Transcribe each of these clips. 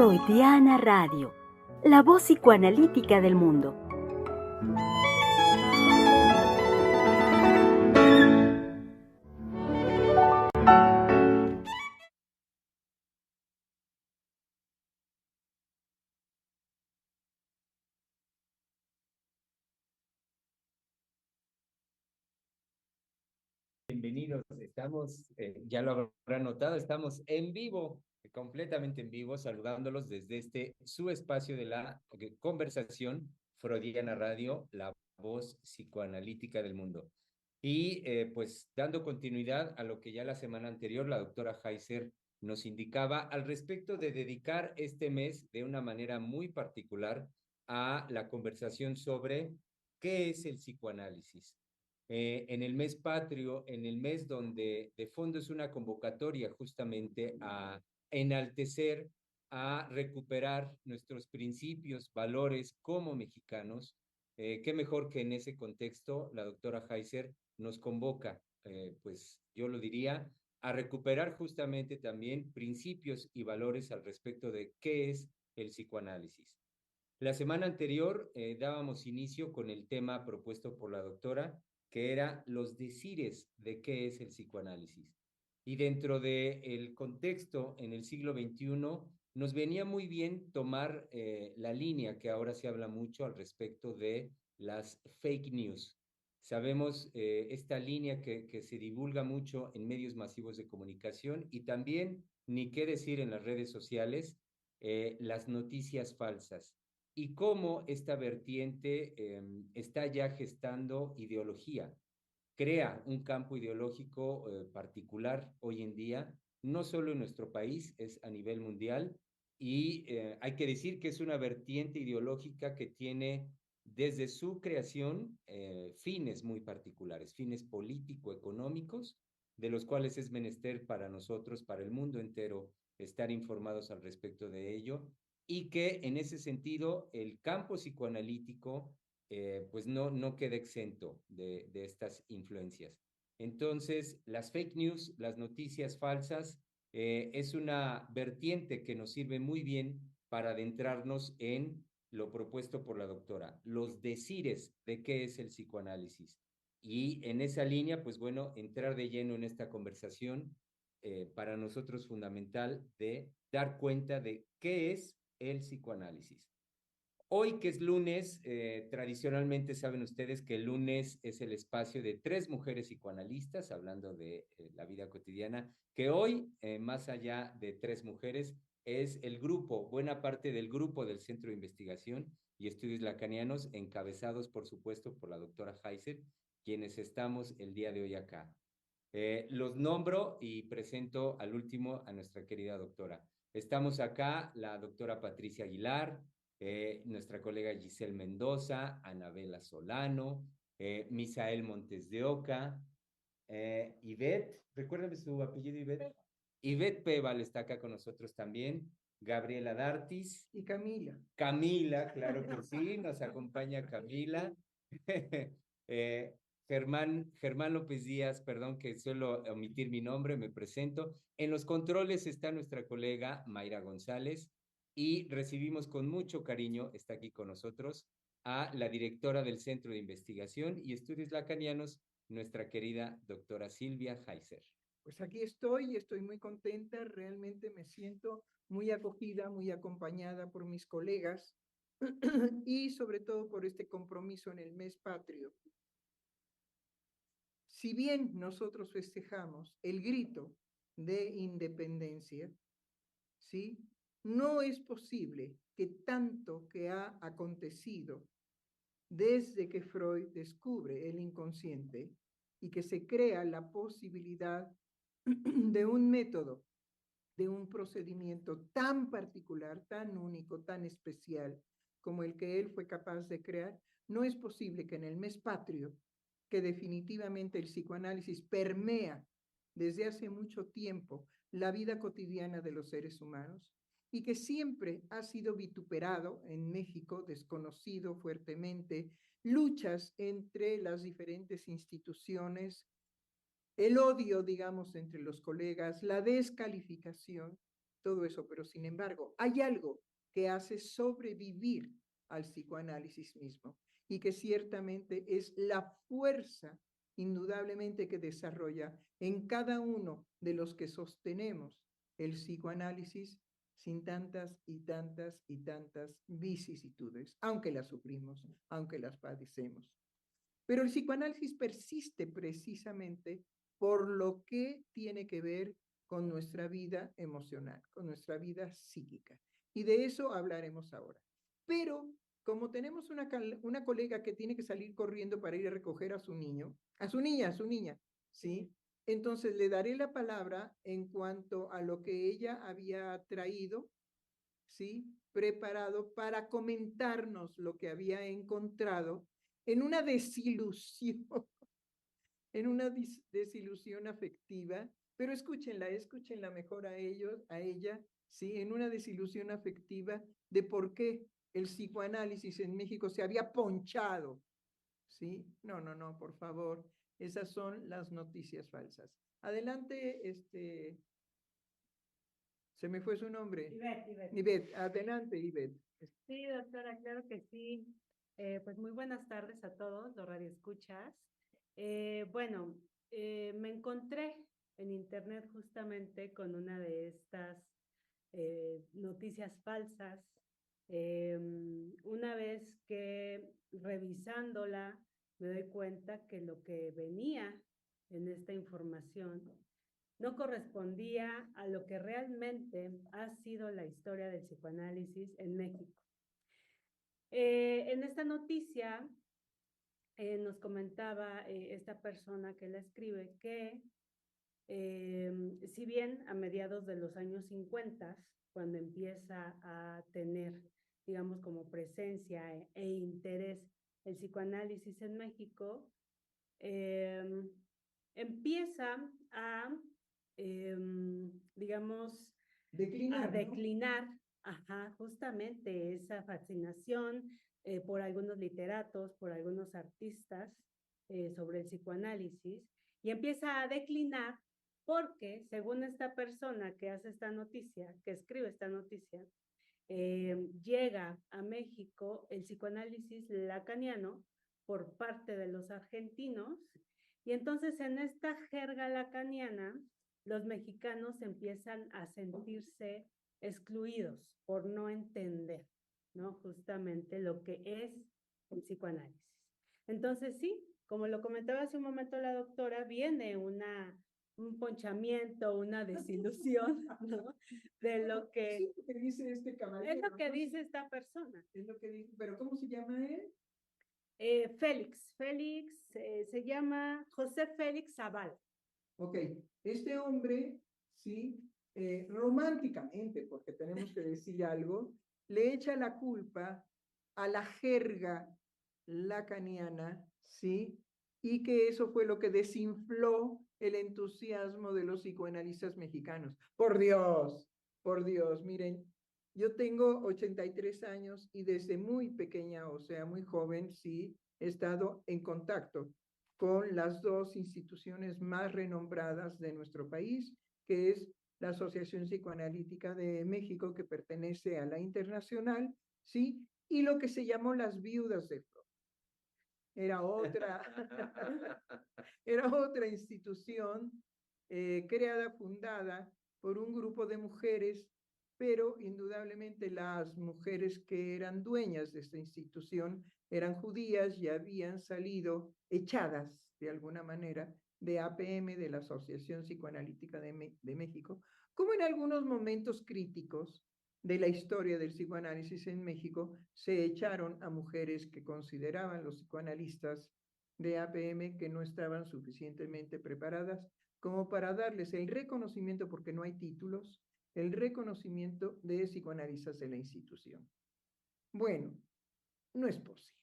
Freudiana Radio, la voz psicoanalítica del mundo. Bienvenidos, estamos, ya lo habrán notado, estamos en vivo, completamente en vivo, saludándolos desde su espacio de la conversación Freudiana Radio, la voz psicoanalítica del mundo. Y pues dando continuidad a lo que ya la semana anterior la doctora Heiser nos indicaba al respecto de dedicar este mes de una manera muy particular a la conversación sobre qué es el psicoanálisis. En el mes patrio, en el mes donde de fondo es una convocatoria justamente a enaltecer, a recuperar nuestros principios, valores como mexicanos. Qué mejor que en ese contexto la doctora Heiser nos convoca, pues yo lo diría, a recuperar justamente también principios y valores al respecto de qué es el psicoanálisis. La semana anterior dábamos inicio con el tema propuesto por la doctora, que era los decires de qué es el psicoanálisis. Y dentro del contexto en el siglo XXI, nos venía muy bien tomar la línea que ahora se habla mucho al respecto de las fake news. Sabemos esta línea que se divulga mucho en medios masivos de comunicación y también, ni qué decir en las redes sociales, las noticias falsas y cómo esta vertiente está ya gestando ideología, crea un campo ideológico particular hoy en día, no solo en nuestro país, es a nivel mundial, y hay que decir que es una vertiente ideológica que tiene desde su creación fines muy particulares, fines político-económicos, de los cuales es menester para nosotros, para el mundo entero, estar informados al respecto de ello, y que en ese sentido el campo psicoanalítico pues no queda exento de estas influencias. Entonces, las fake news, las noticias falsas, es una vertiente que nos sirve muy bien para adentrarnos en lo propuesto por la doctora, los decires de qué es el psicoanálisis. Y en esa línea, pues bueno, entrar de lleno en esta conversación, para nosotros fundamental de dar cuenta de qué es el psicoanálisis. Hoy que es lunes, tradicionalmente saben ustedes que el lunes es el espacio de tres mujeres psicoanalistas, hablando de la vida cotidiana, que hoy, más allá de tres mujeres, es el grupo, buena parte del grupo del Centro de Investigación y Estudios Lacanianos, encabezados, por supuesto, por la doctora Heiser, quienes estamos el día de hoy acá. Los nombro y presento al último a nuestra querida doctora. Estamos acá, la doctora Patricia Aguilar, nuestra colega Giselle Mendoza, Anabela Solano, Misael Montes de Oca, Ivette, recuérdame su apellido, Ivette. Ivette Peval está acá con nosotros también, Gabriela Dartis. Y Camila. Camila, claro que sí, nos acompaña Camila. eh, Germán López Díaz, perdón que suelo omitir mi nombre, me presento. En los controles está nuestra colega Mayra González y recibimos con mucho cariño, está aquí con nosotros, a la directora del Centro de Investigación y Estudios Lacanianos, nuestra querida doctora Silvia Heiser. Pues aquí estoy y estoy muy contenta, realmente me siento muy acogida, muy acompañada por mis colegas y sobre todo por este compromiso en el mes patrio. Si bien nosotros festejamos el grito de independencia, ¿sí? No es posible que tanto que ha acontecido desde que Freud descubre el inconsciente y que se crea la posibilidad de un método, de un procedimiento tan particular, tan único, tan especial como el que él fue capaz de crear, no es posible que en el mes patrio, que definitivamente el psicoanálisis permea desde hace mucho tiempo la vida cotidiana de los seres humanos y que siempre ha sido vituperado en México, desconocido fuertemente, luchas entre las diferentes instituciones, el odio, digamos, entre los colegas, la descalificación, todo eso, pero sin embargo, hay algo que hace sobrevivir al psicoanálisis mismo y que ciertamente es la fuerza indudablemente que desarrolla en cada uno de los que sostenemos el psicoanálisis sin tantas y tantas y tantas vicisitudes, aunque las sufrimos, aunque las padecemos. Pero el psicoanálisis persiste precisamente por lo que tiene que ver con nuestra vida emocional, con nuestra vida psíquica. Y de eso hablaremos ahora. Pero como tenemos una colega que tiene que salir corriendo para ir a recoger a su niño, a su niña, ¿sí? Entonces le daré la palabra en cuanto a lo que ella había traído, ¿sí? Preparado para comentarnos lo que había encontrado en una desilusión, en una desilusión afectiva, pero escúchenla mejor a ellos, a ella, ¿sí? En una desilusión afectiva de por qué el psicoanálisis en México se había ponchado, ¿sí? No, por favor, esas son las noticias falsas. Adelante, se me fue su nombre. Ivette, adelante, Ivette. Sí, doctora, claro que sí. Pues muy buenas tardes a todos los radioescuchas. Bueno, me encontré en internet justamente con una de estas noticias falsas. Una vez que revisándola me doy cuenta que lo que venía en esta información no correspondía a lo que realmente ha sido la historia del psicoanálisis en México. En esta noticia nos comentaba esta persona que la escribe que si bien a mediados de los años 50, cuando empieza a tener, digamos, como presencia e interés el psicoanálisis en México, empieza a digamos, Declinar, a declinar, ¿no? Ajá, justamente esa fascinación por algunos literatos, por algunos artistas sobre el psicoanálisis, y empieza a declinar porque, según esta persona que hace esta noticia, que escribe esta noticia, llega a México el psicoanálisis lacaniano por parte de los argentinos, y entonces en esta jerga lacaniana, los mexicanos empiezan a sentirse excluidos por no entender, ¿no? Justamente lo que es el psicoanálisis. Entonces, sí, como lo comentaba hace un momento la doctora, viene un ponchamiento, una desilusión, ¿no? De lo que... Es lo que dice este caballero. Es lo que dice esta persona. Es lo que dice, pero ¿cómo se llama él? Félix, se llama José Félix Zavala. Ok, este hombre, sí, románticamente, porque tenemos que decir algo, le echa la culpa a la jerga lacaniana, ¿sí? Y que eso fue lo que desinfló el entusiasmo de los psicoanalistas mexicanos. Por Dios, miren, yo tengo 83 años y desde muy pequeña, o sea, muy joven, sí, he estado en contacto con las dos instituciones más renombradas de nuestro país, que es la Asociación Psicoanalítica de México, que pertenece a la internacional, ¿sí? Y lo que se llamó las viudas de Freud. Era otra, era otra institución creada, fundada por un grupo de mujeres, pero indudablemente las mujeres que eran dueñas de esta institución eran judías y habían salido echadas de alguna manera de APM, de la Asociación Psicoanalítica de México, como en algunos momentos críticos de la historia del psicoanálisis en México, se echaron a mujeres que consideraban los psicoanalistas de APM que no estaban suficientemente preparadas como para darles el reconocimiento, porque no hay títulos, el reconocimiento de psicoanalistas de la institución. Bueno, no es posible.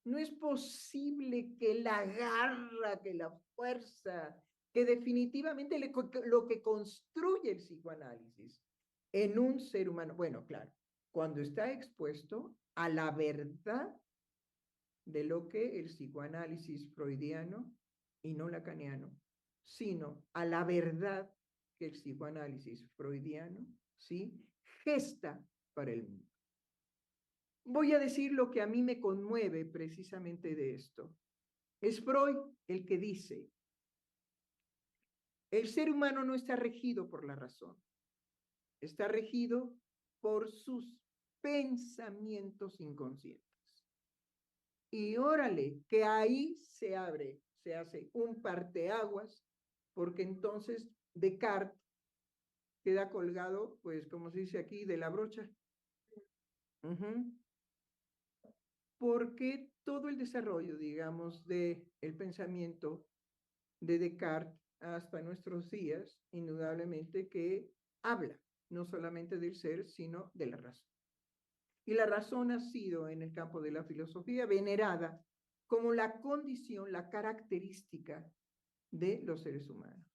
No es posible que la garra, que la fuerza, que definitivamente lo que construye el psicoanálisis en un ser humano, bueno, claro, cuando está expuesto a la verdad de lo que el psicoanálisis freudiano y no lacaniano, sino a la verdad que el psicoanálisis freudiano, ¿sí? Gesta para el mundo. Voy a decir lo que a mí me conmueve precisamente de esto. Es Freud el que dice, el ser humano no está regido por la razón, está regido por sus pensamientos inconscientes. Y órale, que ahí se abre, se hace un parteaguas, porque entonces Descartes queda colgado, pues como se dice aquí, de la brocha. Porque todo el desarrollo, digamos, del pensamiento de Descartes hasta nuestros días, indudablemente que habla no solamente del ser, sino de la razón. Y la razón ha sido, en el campo de la filosofía, venerada como la condición, la característica de los seres humanos.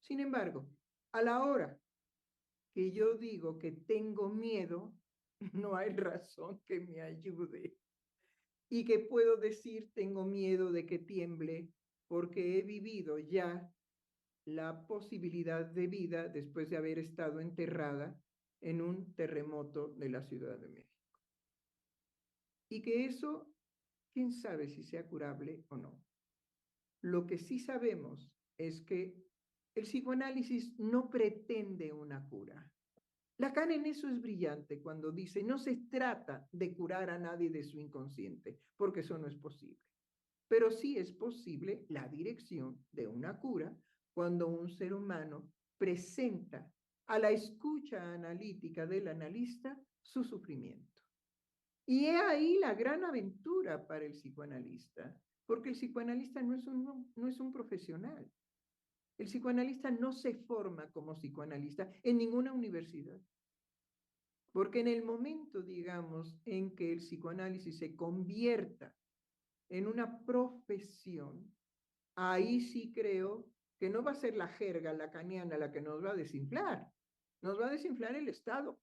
Sin embargo, a la hora que yo digo que tengo miedo, no hay razón que me ayude. Y que puedo decir, tengo miedo de que tiemble, porque he vivido ya la posibilidad de vida después de haber estado enterrada en un terremoto de la Ciudad de México. Y que eso, quién sabe si sea curable o no. Lo que sí sabemos es que el psicoanálisis no pretende una cura. Lacan en eso es brillante cuando dice, no se trata de curar a nadie de su inconsciente, porque eso no es posible. Pero sí es posible la dirección de una cura cuando un ser humano presenta a la escucha analítica del analista su sufrimiento. Y he ahí la gran aventura para el psicoanalista, porque el psicoanalista no es un profesional. El psicoanalista no se forma como psicoanalista en ninguna universidad. Porque en el momento, digamos, en que el psicoanálisis se convierta en una profesión, ahí sí creo que no va a ser la jerga lacaniana la que nos va a desinflar el Estado.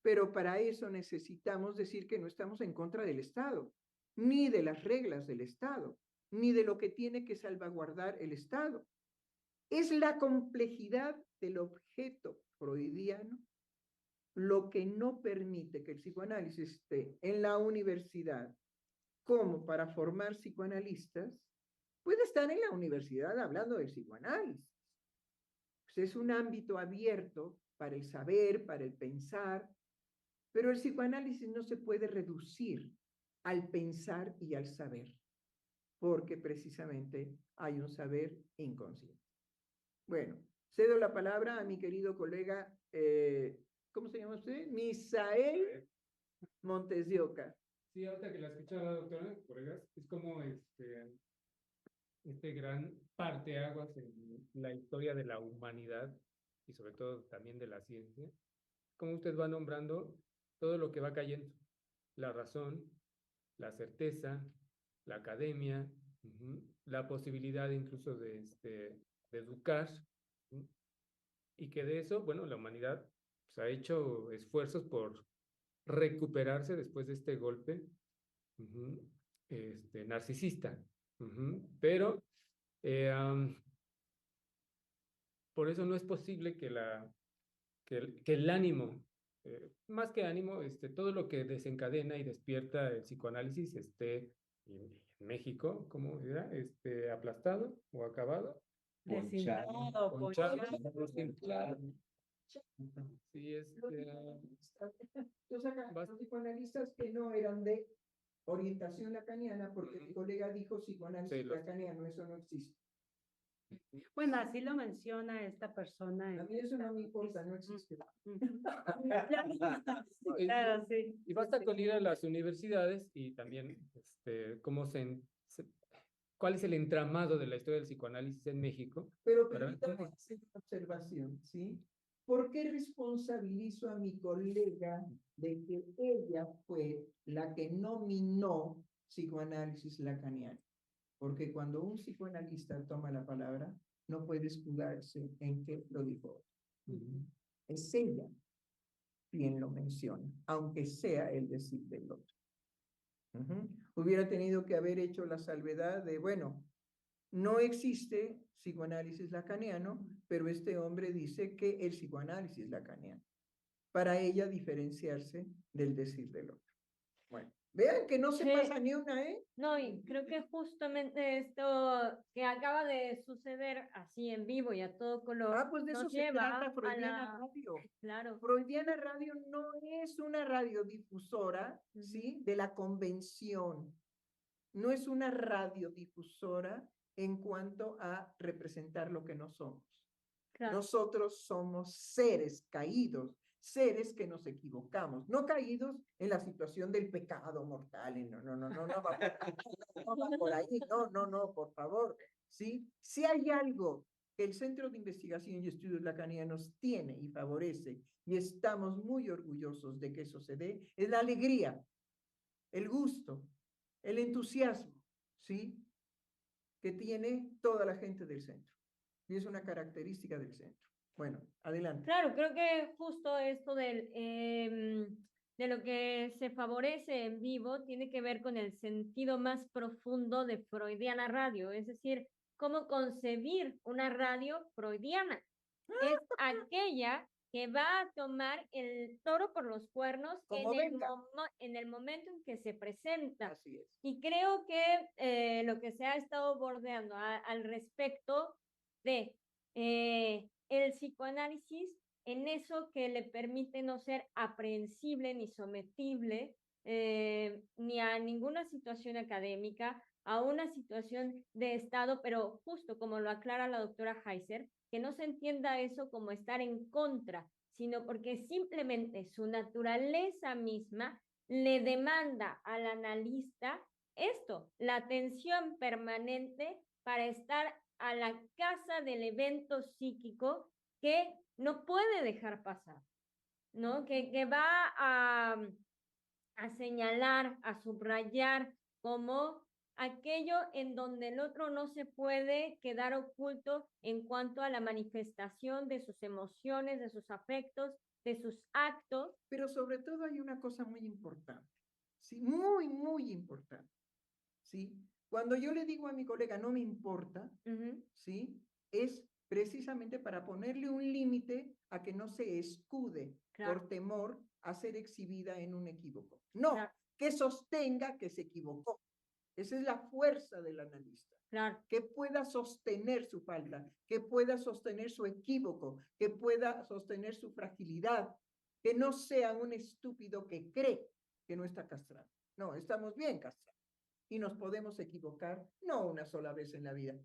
Pero para eso necesitamos decir que no estamos en contra del Estado, ni de las reglas del Estado, ni de lo que tiene que salvaguardar el Estado. Es la complejidad del objeto freudiano lo que no permite que el psicoanálisis esté en la universidad como para formar psicoanalistas, puede estar en la universidad hablando del psicoanálisis. Pues es un ámbito abierto para el saber, para el pensar, pero el psicoanálisis no se puede reducir al pensar y al saber, porque precisamente hay un saber inconsciente. Bueno, cedo la palabra a mi querido colega, ¿cómo se llama usted? Misael Montes de Oca. Sí, ahorita que la escuchaba, doctora Coregas, es como este gran parteaguas en la historia de la humanidad y sobre todo también de la ciencia. Como usted va nombrando todo lo que va cayendo, la razón, la certeza, la academia, la posibilidad incluso de educar, y que de eso, bueno, la humanidad pues, ha hecho esfuerzos por recuperarse después de este golpe narcisista. Pero por eso no es posible que el ánimo, más que ánimo, todo lo que desencadena y despierta el psicoanálisis esté en México, ¿cómo era? Aplastado o acabado. Desinflado, Ponchado. ponchado. Sí, Entonces acá, los psicoanalistas que no eran de orientación lacaniana, porque mi colega dijo psicoanálisis lacaniano, eso no existe. Bueno, así lo menciona esta persona. A mí eso no me importa, no existe. Claro, sí. Y basta con ir a las universidades y también cuál es el entramado de la historia del psicoanálisis en México. Pero permítame hacer una observación, ¿sí? ¿Por qué responsabilizo a mi colega de que ella fue la que nominó psicoanálisis lacaniano? Porque cuando un psicoanalista toma la palabra, no puede escudarse en que lo dijo. Es ella quien lo menciona, aunque sea el decir del otro. Hubiera tenido que haber hecho la salvedad de, bueno, no existe psicoanálisis lacaniano, pero este hombre dice que el psicoanálisis es lacaniano, para ella diferenciarse del decir del otro. Bueno, vean que no se Sí. pasa ni una, ¿eh? No, y creo que justamente esto que acaba de suceder así en vivo y a todo color Ah, pues de eso nos se lleva trata a Freudiana la... Radio. Claro. Freudiana Radio no es una radiodifusora, Ujú. ¿sí? De la convención. No es una radiodifusora en cuanto a representar lo que no somos. Claro. Nosotros somos seres caídos, seres que nos equivocamos, no caídos en la situación del pecado mortal. No va por ahí, no, por favor. ¿Sí? Si hay algo que el Centro de Investigación y Estudios Lacanianos tiene y favorece, y estamos muy orgullosos de que eso se dé, es la alegría, el gusto, el entusiasmo, ¿sí? Que tiene toda la gente del centro. Y es una característica del centro. Bueno, adelante. Claro, creo que justo esto de lo que se favorece en vivo tiene que ver con el sentido más profundo de Freudiana Radio, es decir, cómo concebir una radio freudiana. Es aquella que va a tomar el toro por los cuernos Como venga. en el momento en que se presenta. Así es. Y creo que lo que se ha estado bordeando al respecto de el psicoanálisis en eso que le permite no ser aprehensible ni sometible ni a ninguna situación académica, a una situación de estado, pero justo como lo aclara la doctora Heiser, que no se entienda eso como estar en contra, sino porque simplemente su naturaleza misma le demanda al analista esto, la atención permanente para estar a la casa del evento psíquico que no puede dejar pasar, ¿no? Que va a señalar, a subrayar como aquello en donde el otro no se puede quedar oculto en cuanto a la manifestación de sus emociones, de sus afectos, de sus actos. Pero sobre todo hay una cosa muy importante, ¿sí? Muy, muy importante, ¿sí? Cuando yo le digo a mi colega, no me importa, ¿sí? Es precisamente para ponerle un límite a que no se escude Claro. por temor a ser exhibida en un equívoco. No, Claro. que sostenga que se equivocó. Esa es la fuerza del analista. Claro. Que pueda sostener su falta, que pueda sostener su equívoco, que pueda sostener su fragilidad, que no sea un estúpido que cree que no está castrado. No, estamos bien castrados. Y nos podemos equivocar, no una sola vez en la vida,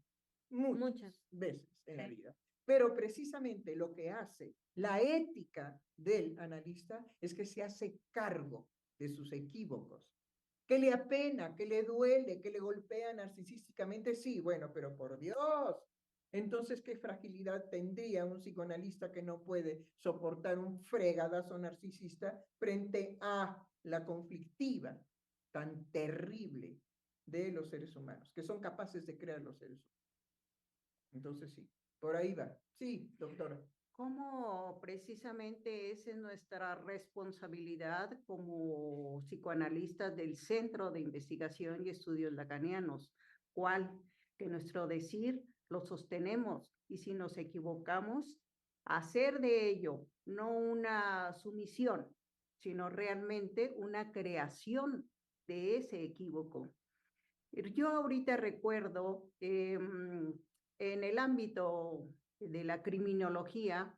muchas veces en la vida. Pero precisamente lo que hace la ética del analista es que se hace cargo de sus equívocos, que le apena, que le duele, que le golpea narcisísticamente, sí, bueno, pero por Dios. Entonces, ¿qué fragilidad tendría un psicoanalista que no puede soportar un fregadazo narcisista frente a la conflictiva tan terrible de los seres humanos, que son capaces de crear los seres humanos? Entonces, sí, por ahí va. Sí, doctora. ¿Cómo precisamente esa es nuestra responsabilidad como psicoanalistas del Centro de Investigación y Estudios Lacanianos? ¿Cuál? Que nuestro decir lo sostenemos y si nos equivocamos, hacer de ello no una sumisión, sino realmente una creación de ese equívoco. Yo ahorita recuerdo en el ámbito de la criminología,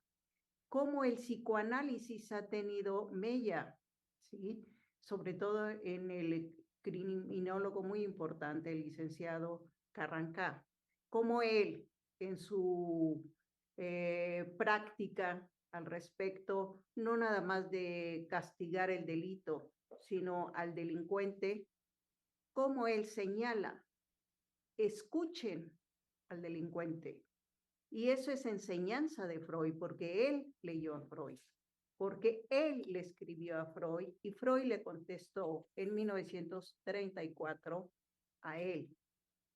cómo el psicoanálisis ha tenido mella, ¿sí? Sobre todo en el criminólogo muy importante, el licenciado Carrancá, cómo él en su práctica al respecto, no nada más de castigar el delito, sino al delincuente, cómo él señala, escuchen al delincuente. Y eso es enseñanza de Freud, porque él leyó a Freud, porque él le escribió a Freud y Freud le contestó en 1934 a él.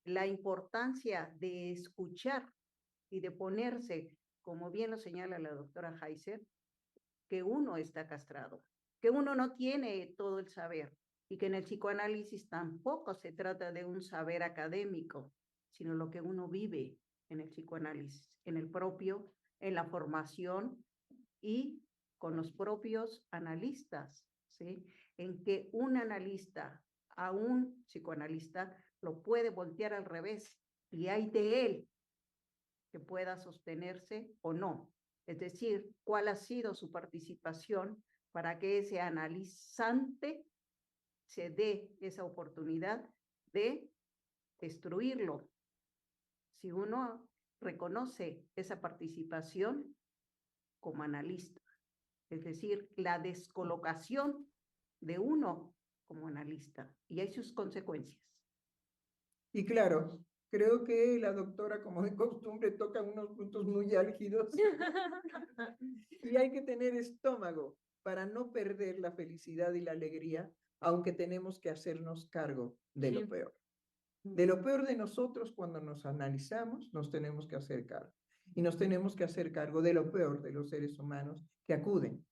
La importancia de escuchar y de ponerse, como bien lo señala la doctora Heiser, que uno está castrado, que uno no tiene todo el saber y que en el psicoanálisis tampoco se trata de un saber académico, sino lo que uno vive en el psicoanálisis, en el propio en la formación y con los propios analistas, ¿sí? En que un analista a un psicoanalista lo puede voltear al revés y hay de él que pueda sostenerse o no. Es decir, cuál ha sido su participación para que ese analizante se dé esa oportunidad de destruirlo. Si uno reconoce esa participación como analista, es decir, la descolocación de uno como analista, y hay sus consecuencias. Y claro, creo que la doctora, como de costumbre, toca unos puntos muy álgidos y hay que tener estómago para no perder la felicidad y la alegría, aunque tenemos que hacernos cargo de lo peor. De lo peor de nosotros cuando nos analizamos, nos tenemos que hacer cargo. Y nos tenemos que hacer cargo de lo peor de los seres humanos que acuden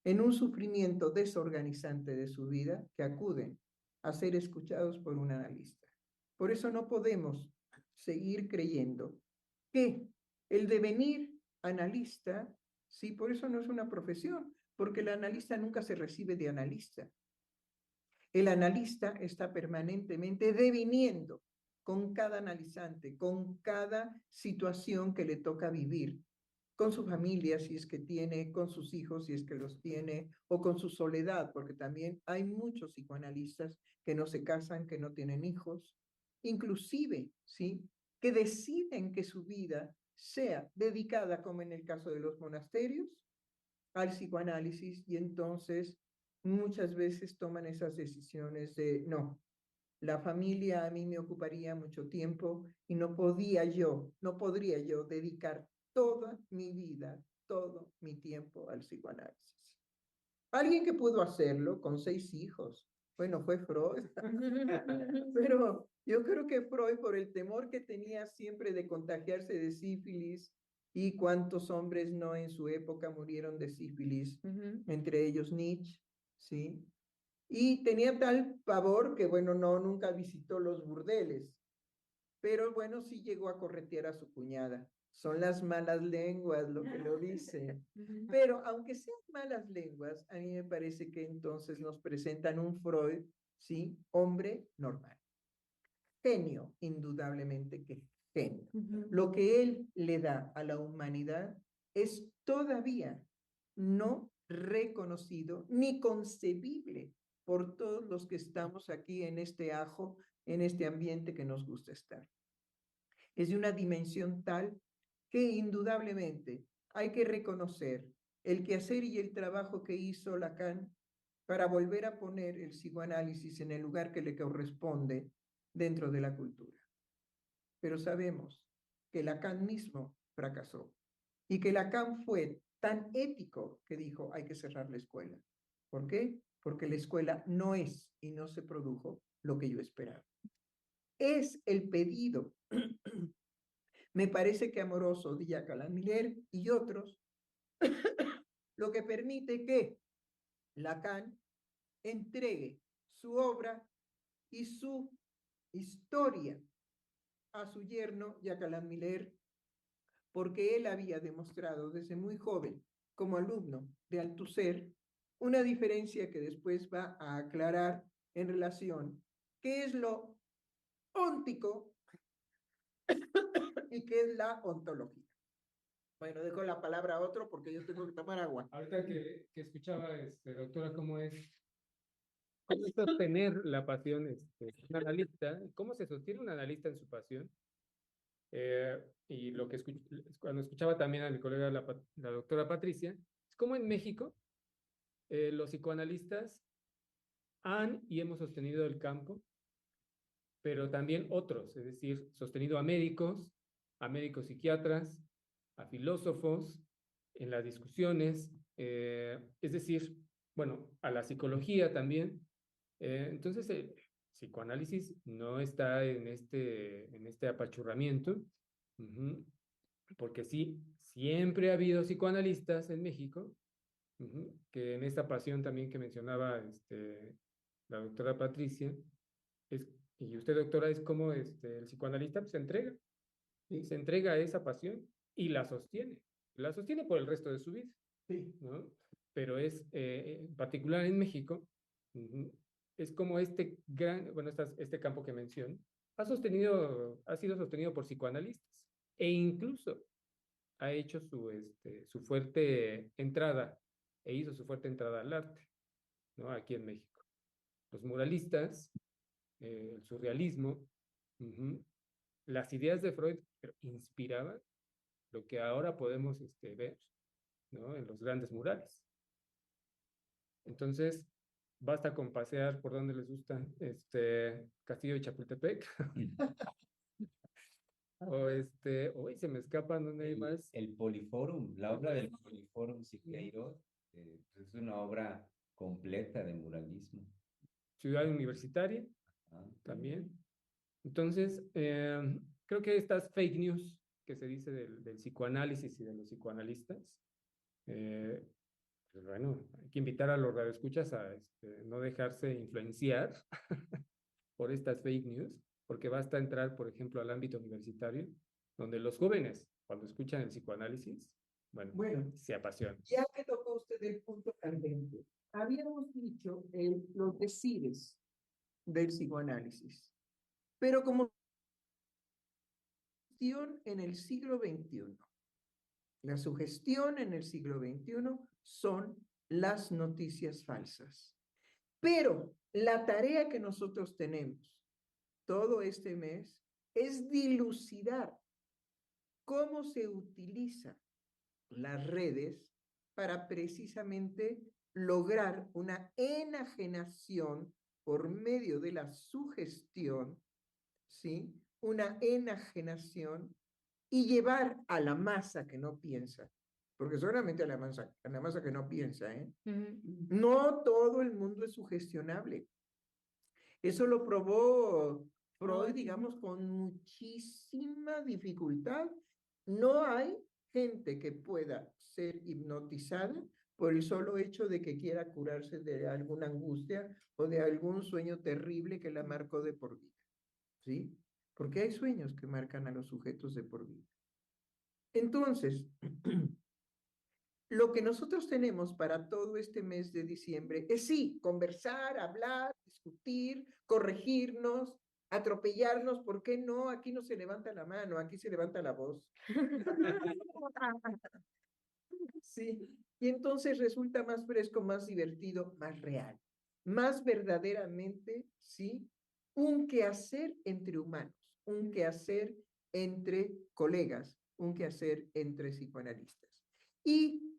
en un sufrimiento desorganizante de su vida, que acuden a ser escuchados por un analista. Por eso no podemos seguir creyendo que el devenir analista, sí, por eso no es una profesión, porque el analista nunca se recibe de analista. El analista está permanentemente deviniendo con cada analizante, con cada situación que le toca vivir, con su familia si es que tiene, con sus hijos si es que los tiene, o con su soledad, porque también hay muchos psicoanalistas que no se casan, que no tienen hijos, inclusive, ¿sí? Que deciden que su vida sea dedicada, como en el caso de los monasterios, al psicoanálisis, y entonces muchas veces toman esas decisiones de, no, la familia a mí me ocuparía mucho tiempo y no podría yo dedicar toda mi vida, todo mi tiempo al psicoanálisis. Alguien que pudo hacerlo con 6 hijos, bueno, fue Freud, pero yo creo que Freud, por el temor que tenía siempre de contagiarse de sífilis, y cuántos hombres no en su época murieron de sífilis, entre ellos Nietzsche, ¿sí? Y tenía tal pavor que, bueno, no, nunca visitó los burdeles, pero bueno, sí llegó a corretear a su cuñada. Son las malas lenguas lo que lo dicen. Pero aunque sean malas lenguas, a mí me parece que entonces nos presentan un Freud, ¿sí? Hombre normal. Genio, indudablemente que genio. Lo que él le da a la humanidad es todavía no reconocido ni concebible por todos los que estamos aquí en este ajo, en este ambiente que nos gusta estar. Es de una dimensión tal que indudablemente hay que reconocer el quehacer y el trabajo que hizo Lacan para volver a poner el psicoanálisis en el lugar que le corresponde dentro de la cultura. Pero sabemos que Lacan mismo fracasó y que Lacan fue tan ético que dijo hay que cerrar la escuela. ¿Por qué? Porque la escuela no es y no se produjo lo que yo esperaba. Es el pedido, me parece que amoroso de Jacques Alain Miller y otros, lo que permite que Lacan entregue su obra y su historia a su yerno Jacques Alain Miller, porque él había demostrado desde muy joven, como alumno de Althusser, una diferencia que después va a aclarar en relación qué es lo óntico y qué es la ontología. Bueno, dejo la palabra a otro porque yo tengo que tomar agua. Ahorita que escuchaba, doctora, cómo es sostener la pasión, un analista, cómo se sostiene un analista en su pasión. Y lo que cuando escuchaba también a mi colega, la doctora Patricia, es como en México los psicoanalistas han y hemos sostenido el campo, pero también otros, es decir, sostenido a médicos psiquiatras, a filósofos, en las discusiones, es decir, bueno, a la psicología también. Entonces, el psicoanálisis no está en este apachurramiento, porque sí, siempre ha habido psicoanalistas en México, que en esta pasión también que mencionaba la doctora Patricia, y usted, doctora, es como el psicoanalista pues, se entrega a esa pasión y la sostiene. la sostiene por el resto de su vida, Sí. ¿no? Pero es, en particular en México, es como este gran, bueno, este campo que menciono, ha sido sostenido por psicoanalistas e incluso ha hecho su fuerte entrada, e hizo su fuerte entrada al arte, ¿no? Aquí en México. Los muralistas, el surrealismo, las ideas de Freud inspiraban lo que ahora podemos ver, ¿no? En los grandes murales. Entonces, basta con pasear por donde les gusta, Castillo de Chapultepec. Hoy se me escapan, ¿dónde hay más? El Poliforum, la obra del Poliforum Siqueiros, es una obra completa de muralismo. Ciudad Universitaria, también. Entonces, creo que estas fake news que se dice del psicoanálisis y de los psicoanalistas, pues bueno, hay que invitar a los radioescuchas a no dejarse influenciar por estas fake news, porque basta entrar, por ejemplo, al ámbito universitario, donde los jóvenes, cuando escuchan el psicoanálisis, Bueno, se apasionan. ya que tocó usted el punto candente, habíamos dicho los decires del psicoanálisis, pero como en el siglo XXI, la sugestión en el siglo XXI son las noticias falsas. Pero la tarea que nosotros tenemos todo este mes es dilucidar cómo se utilizan las redes para precisamente lograr una enajenación por medio de la sugestión, ¿sí? Una enajenación y llevar a la masa que no piensa, porque solamente a la masa que no piensa, ¿eh? No todo el mundo es sugestionable. Eso lo probó Freud, digamos, con muchísima dificultad. No hay gente que pueda ser hipnotizada por el solo hecho de que quiera curarse de alguna angustia o de algún sueño terrible que la marcó de por vida, ¿sí? Porque hay sueños que marcan a los sujetos de por vida. Entonces, lo que nosotros tenemos para todo este mes de diciembre es sí, conversar, hablar, discutir, corregirnos, atropellarnos, ¿por qué no? Aquí no se levanta la mano, aquí se levanta la voz. Sí, y entonces resulta más fresco, más divertido, más real, más verdaderamente, sí, un quehacer entre humanos, un quehacer entre colegas, un quehacer entre psicoanalistas. Y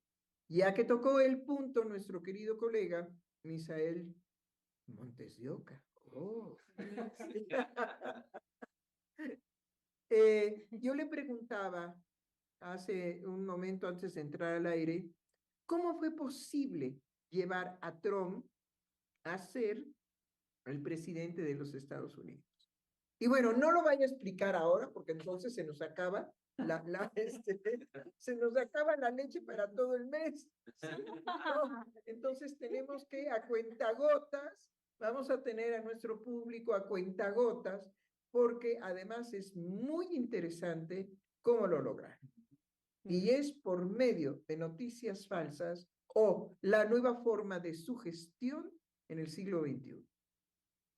ya que tocó el punto nuestro querido colega, Misael Montes de Oca. Oh. Yo le preguntaba hace un momento antes de entrar al aire, ¿cómo fue posible llevar a Trump a ser el presidente de los Estados Unidos? Y bueno, no lo vaya a explicar ahora, porque entonces se nos acaba se nos acaba la leche para todo el mes. ¿Sí? No, entonces tenemos que a cuentagotas, vamos a tener a nuestro público a cuentagotas, porque además es muy interesante cómo lo lograron. Y es por medio de noticias falsas o la nueva forma de sugestión en el siglo XXI.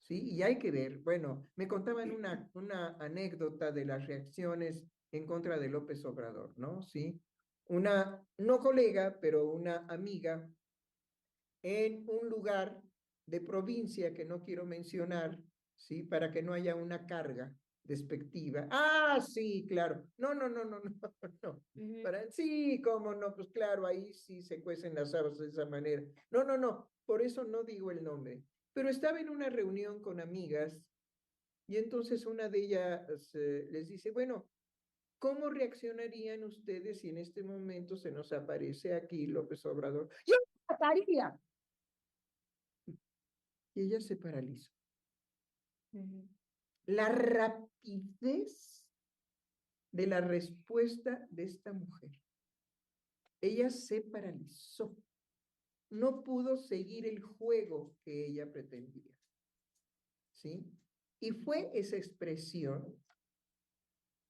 ¿Sí? Y hay que ver, bueno, me contaban una anécdota de las reacciones en contra de López Obrador, ¿no? ¿Sí? Una, no colega, pero una amiga en un lugar de provincia que no quiero mencionar, ¿sí? Para que no haya una carga despectiva. Ah, sí, claro. No, no, no, no, no, no. Sí, cómo no, pues claro, ahí sí se cuecen las habas de esa manera. No, no, no, por eso no digo el nombre. Pero estaba en una reunión con amigas y entonces una de ellas les dice, bueno, ¿cómo reaccionarían ustedes si en este momento se nos aparece aquí López Obrador? ¡Yo me mataría! Y ella se paralizó. La rapidez de la respuesta de esta mujer. Ella se paralizó. No pudo seguir el juego que ella pretendía. ¿Sí? Y fue esa expresión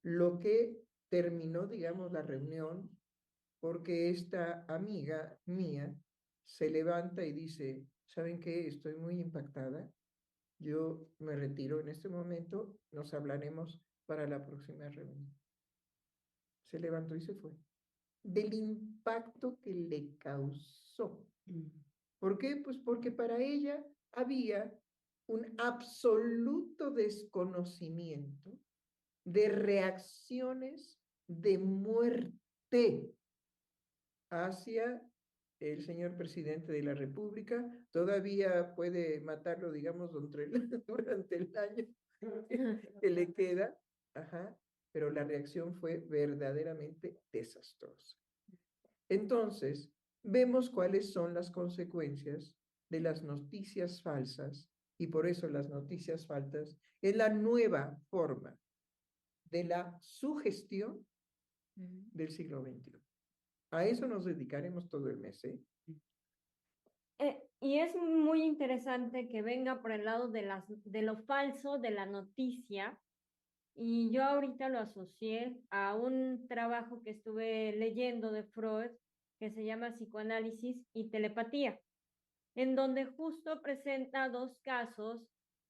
lo que terminó, digamos, la reunión porque esta amiga mía se levanta y dice, ¿saben qué? Estoy muy impactada. Yo me retiro en este momento, nos hablaremos para la próxima reunión. Se levantó y se fue. Del impacto que le causó. ¿Por qué? Pues porque para ella había un absoluto desconocimiento de reacciones de muerte hacia el señor presidente de la República. Todavía puede matarlo, digamos, durante el año que le queda. Ajá, pero la reacción fue verdaderamente desastrosa. Entonces, vemos cuáles son las consecuencias de las noticias falsas, y por eso las noticias falsas es la nueva forma de la sugestión del siglo XXI. A eso nos dedicaremos todo el mes, ¿eh? Y es muy interesante que venga por el lado de lo falso de la noticia. Y yo ahorita lo asocié a un trabajo que estuve leyendo de Freud que se llama Psicoanálisis y Telepatía, en donde justo presenta dos casos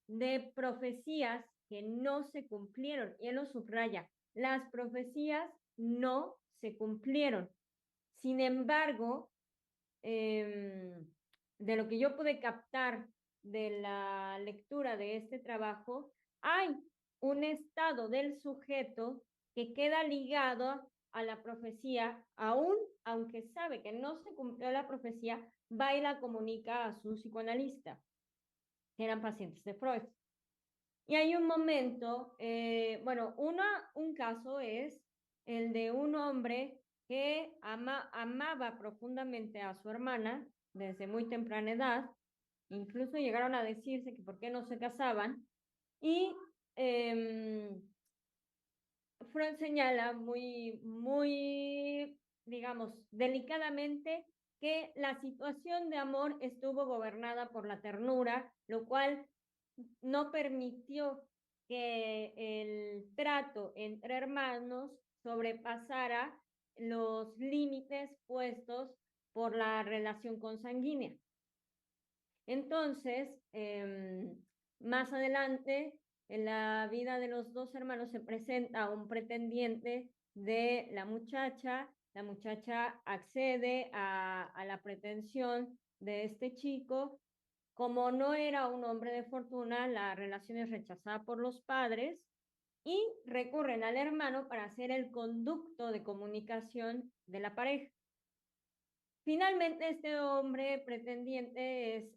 de profecías que no se cumplieron. Y él lo subraya, las profecías no se cumplieron. Sin embargo, de lo que yo pude captar de la lectura de este trabajo, hay un estado del sujeto que queda ligado a la profecía, aún aunque sabe que no se cumplió la profecía, va y la comunica a su psicoanalista, que eran pacientes de Freud. Y hay un momento, bueno, un caso es el de un hombre que amaba profundamente a su hermana desde muy temprana edad, incluso llegaron a decirse que por qué no se casaban, y Freud señala muy, digamos, delicadamente que la situación de amor estuvo gobernada por la ternura, lo cual no permitió que el trato entre hermanos sobrepasara los límites puestos por la relación consanguínea. Entonces, más adelante, en la vida de los dos hermanos se presenta un pretendiente de la muchacha accede a la pretensión de este chico. Como no era un hombre de fortuna, la relación es rechazada por los padres y recurren al hermano para hacer el conducto de comunicación de la pareja. Finalmente, este hombre pretendiente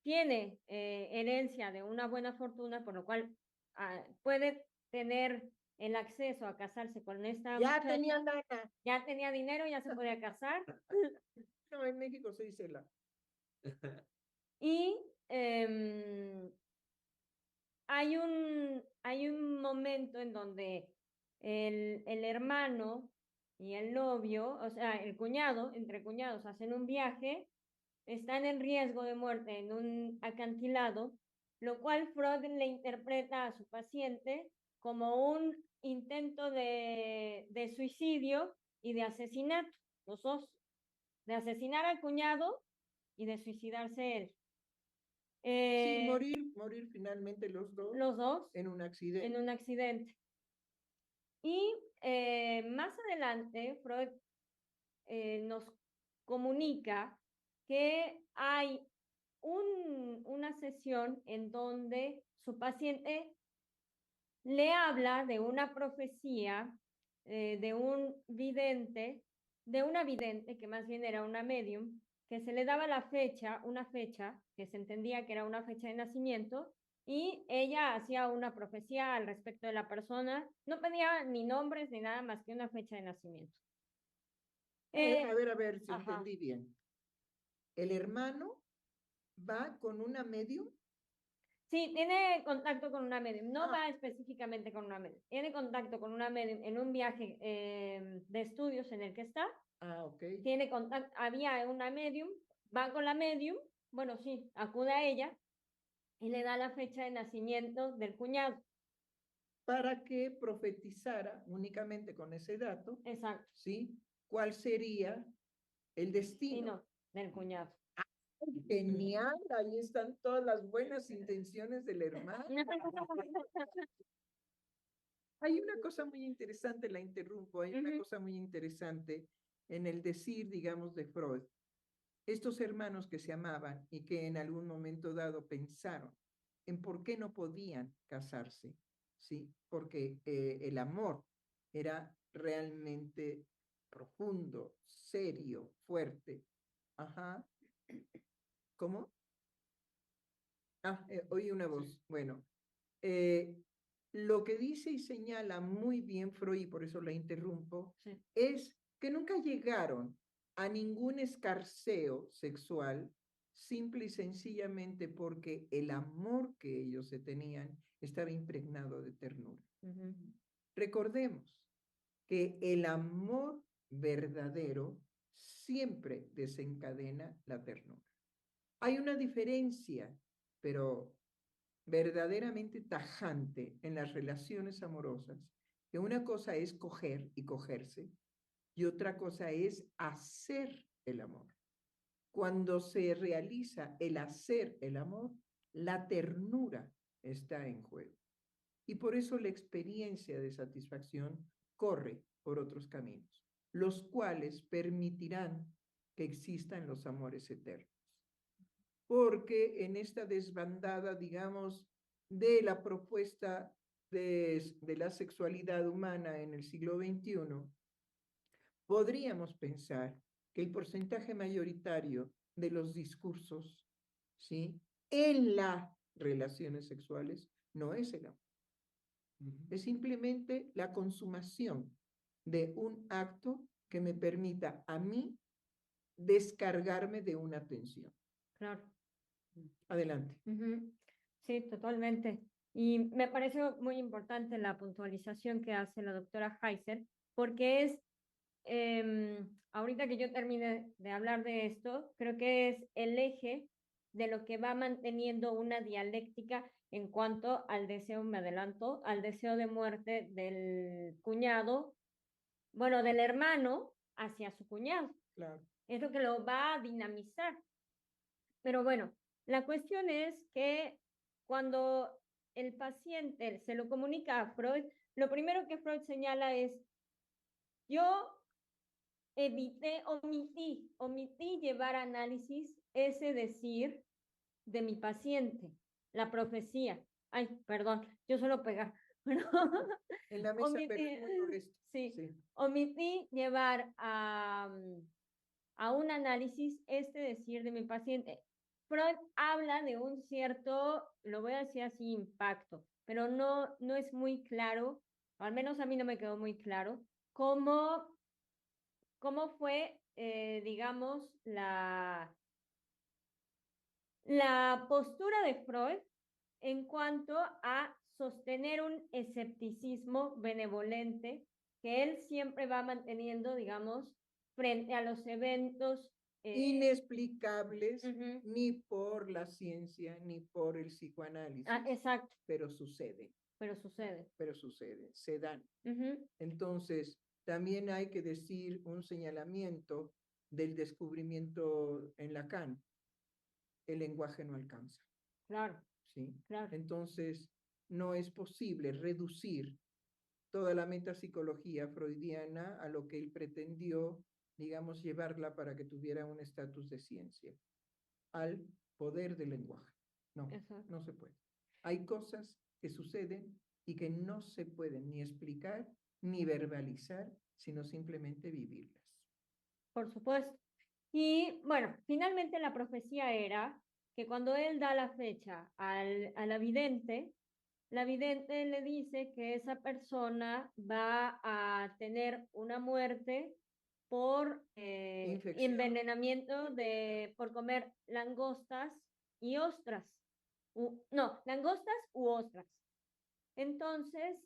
tiene herencia de una buena fortuna, por lo cual puede tener el acceso a casarse con esta Ya muchacha. tenía lana. Ya tenía dinero, ya se podía casar. No, en México se dice la. Y hay un momento en donde el hermano y el novio, o sea, el cuñado, entre cuñados, hacen un viaje, están en riesgo de muerte en un acantilado, lo cual Freud le interpreta a su paciente como un intento de suicidio y de asesinato, los dos, de asesinar al cuñado y de suicidarse él. Sí, morir finalmente los dos en un accidente. En un accidente. Y más adelante, Freud nos comunica que hay una sesión en donde su paciente le habla de una profecía de una vidente, que más bien era una medium, que se le daba una fecha, que se entendía que era una fecha de nacimiento, y ella hacía una profecía al respecto de la persona, no pedía ni nombres ni nada más que una fecha de nacimiento. A ver si Ajá. entendí bien. El hermano va con una medium. Sí, tiene contacto con una medium, no va específicamente con una medium, tiene contacto con una medium en un viaje de estudios en el que está. Ok. Tiene contacto, había una medium, va con la medium, bueno, sí, acude a ella y le da la fecha de nacimiento del cuñado. para que profetizara únicamente con ese dato, Exacto. ¿sí? ¿Cuál sería el Y destino? no, del cuñado. Genial, ahí están todas las buenas intenciones del hermano. Hay una cosa muy interesante, la interrumpo, hay una Ujú. cosa muy interesante en el decir, digamos, de Freud. Estos hermanos que se amaban y que en algún momento dado pensaron en por qué no podían casarse, ¿sí? Porque el amor era realmente profundo, serio, fuerte. Ajá. ¿Cómo? Ah, oí una voz. Bueno, eh, lo que dice y señala muy bien Freud, y por eso la interrumpo, Sí. es que nunca llegaron a ningún escarceo sexual, simple y sencillamente porque el amor que ellos se tenían estaba impregnado de ternura. Ujú. Recordemos que el amor verdadero siempre desencadena la ternura. Hay una diferencia, pero verdaderamente tajante en las relaciones amorosas, que una cosa es coger y cogerse y otra cosa es hacer el amor. Cuando se realiza el hacer el amor, la ternura está en juego. Y por eso la experiencia de satisfacción corre por otros caminos, los cuales permitirán que existan los amores eternos. Porque en esta desbandada, digamos, de la propuesta de la sexualidad humana en el siglo XXI, podríamos pensar que el porcentaje mayoritario de los discursos, ¿sí?, en las relaciones sexuales no es el amor. Es simplemente la consumación de un acto que me permita a mí descargarme de una tensión. Claro. Adelante. Ujú. Sí, totalmente. Y me parece muy importante la puntualización que hace la doctora Heiser, porque es, ahorita que yo termine de hablar de esto, creo que es el eje de lo que va manteniendo una dialéctica en cuanto al deseo, me adelanto, al deseo de muerte del cuñado, bueno, del hermano hacia su cuñado. Claro. Es lo que lo va a dinamizar. Pero bueno, la cuestión es que cuando el paciente se lo comunica a Freud, lo primero que Freud señala es, yo omití llevar análisis ese decir de mi paciente, la profecía. Ay, perdón, yo suelo pegar. En la mesa, pero Omití, muy honesto. sí, Sí. omití llevar a un análisis este decir de mi paciente. Freud habla de un cierto, lo voy a decir así, impacto, pero no es muy claro, o al menos a mí no me quedó muy claro, cómo fue, digamos, la postura de Freud en cuanto a sostener un escepticismo benevolente que él siempre va manteniendo, digamos, frente a los eventos Inexplicables Ujú. ni por la ciencia ni por el psicoanálisis, Exacto, pero sucede, pero sucede. se dan. Ujú. Entonces, también hay que decir un señalamiento del descubrimiento en Lacan. El lenguaje no alcanza, Claro, ¿sí? claro. Entonces, no es posible reducir toda la metapsicología freudiana a lo que él pretendió, digamos, llevarla para que tuviera un estatus de ciencia, al poder del lenguaje. No, Exacto. no se puede. Hay cosas que suceden y que no se pueden ni explicar ni verbalizar, sino simplemente vivirlas. Por supuesto. Y bueno, finalmente la profecía era que cuando él da la fecha a la vidente le dice que esa persona va a tener una muerte por Infección. envenenamiento por comer langostas y ostras. No, langostas u ostras. Entonces,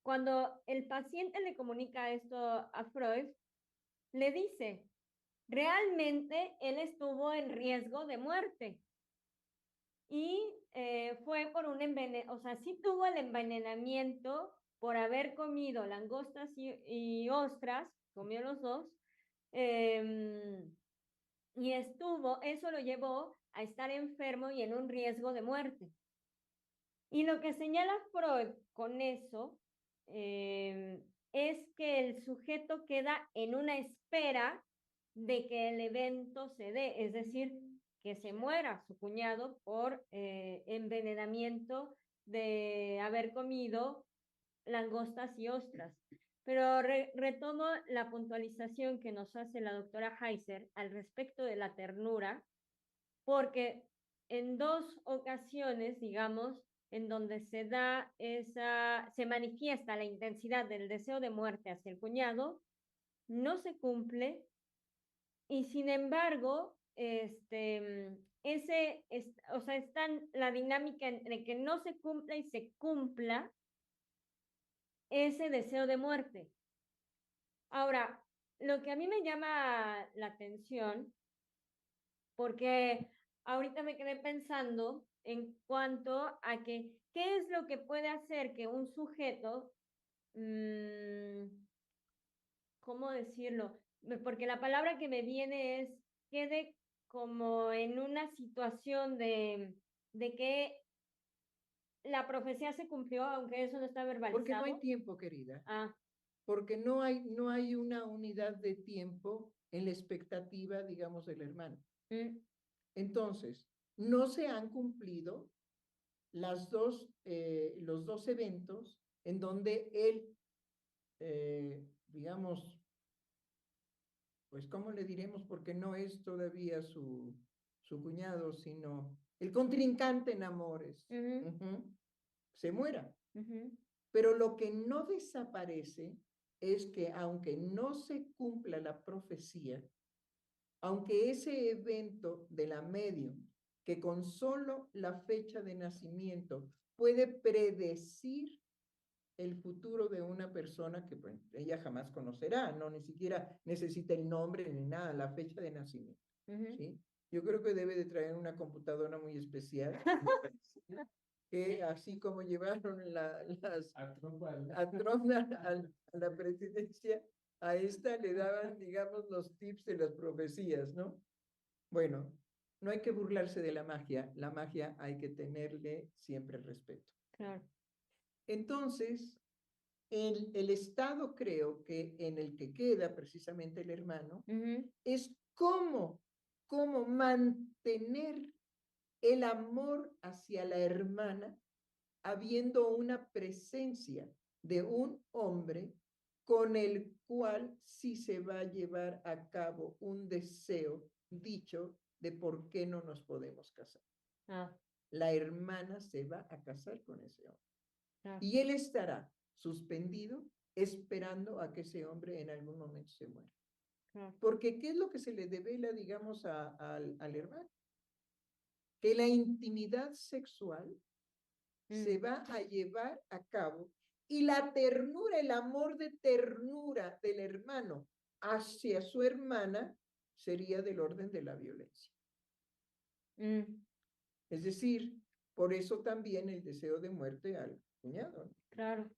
cuando el paciente le comunica esto a Freud, le dice, realmente él estuvo en riesgo de muerte. y fue por un envenenamiento, o sea, sí tuvo el envenenamiento por haber comido langostas y ostras, comió los dos, y eso lo llevó a estar enfermo y en un riesgo de muerte. Y lo que señala Freud con eso es que el sujeto queda en una espera de que el evento se dé, es decir, que se muera su cuñado por envenenamiento de haber comido langostas y ostras. Pero retomo la puntualización que nos hace la doctora Heiser al respecto de la ternura, porque en dos ocasiones, digamos, en donde se manifiesta la intensidad del deseo de muerte hacia el cuñado, no se cumple y sin embargo, o sea, está la dinámica entre que no se cumpla y se cumpla ese deseo de muerte. Ahora, lo que a mí me llama la atención, porque ahorita me quedé pensando en cuanto a que, ¿qué es lo que puede hacer que un sujeto, ¿cómo decirlo? Porque la palabra que me viene es, quede como en una situación de que la profecía se cumplió, aunque eso no está verbalizado? Porque no hay tiempo, querida. Ah, Porque no hay una unidad de tiempo en la expectativa, digamos, del hermano. Entonces, no se han cumplido los dos eventos en donde él, digamos, pues, ¿cómo le diremos? Porque no es todavía su cuñado, sino el contrincante en amores, se muera. Pero lo que no desaparece es que aunque no se cumpla la profecía, aunque ese evento de la medium, que con solo la fecha de nacimiento puede predecir el futuro de una persona que bueno, ella jamás conocerá, no ni siquiera necesita el nombre ni nada, la fecha de nacimiento, ¿sí? Yo creo que debe de traer una computadora muy especial, que así como llevaron a Trump a la presidencia, a esta le daban, digamos, los tips de las profecías, ¿no? Bueno, no hay que burlarse de la magia hay que tenerle siempre respeto. claro. Entonces, el estado creo que en el que queda precisamente el hermano es cómo mantener el amor hacia la hermana habiendo una presencia de un hombre con el cual sí se va a llevar a cabo un deseo dicho de por qué no nos podemos casar. La hermana se va a casar con ese hombre. Y él estará suspendido esperando a que ese hombre en algún momento se muera. Porque ¿qué es lo que se le devela, digamos, al hermano? Que la intimidad sexual se va a llevar a cabo y la ternura, el amor de ternura del hermano hacia su hermana sería del orden de la violencia. Es decir, por eso también el deseo de muerte al cuñado. Claro.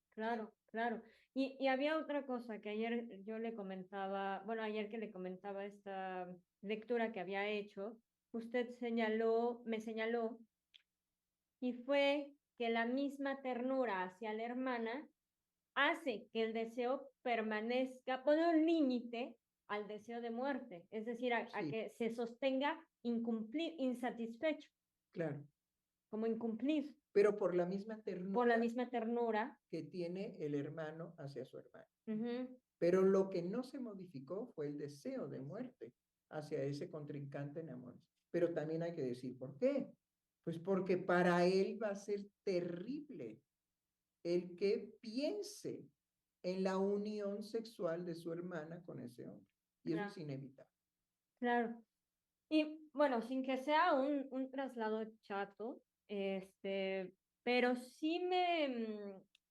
Y había otra cosa que ayer yo le comentaba, bueno, ayer que le comentaba esta lectura que había hecho, usted me señaló, y fue que la misma ternura hacia la hermana hace que el deseo permanezca, pone un límite al deseo de muerte, es decir, a que se sostenga insatisfecho. Claro. Como incumplir. Pero por la misma ternura. Por la misma ternura. Que tiene el hermano hacia su hermano. Pero lo que no se modificó fue el deseo de muerte hacia ese contrincante en amor. Pero también hay que decir, ¿por qué? Pues porque para él va a ser terrible el que piense en la unión sexual de su hermana con ese hombre. Y eso es inevitable. Claro. Y bueno, sin que sea un traslado chato, pero sí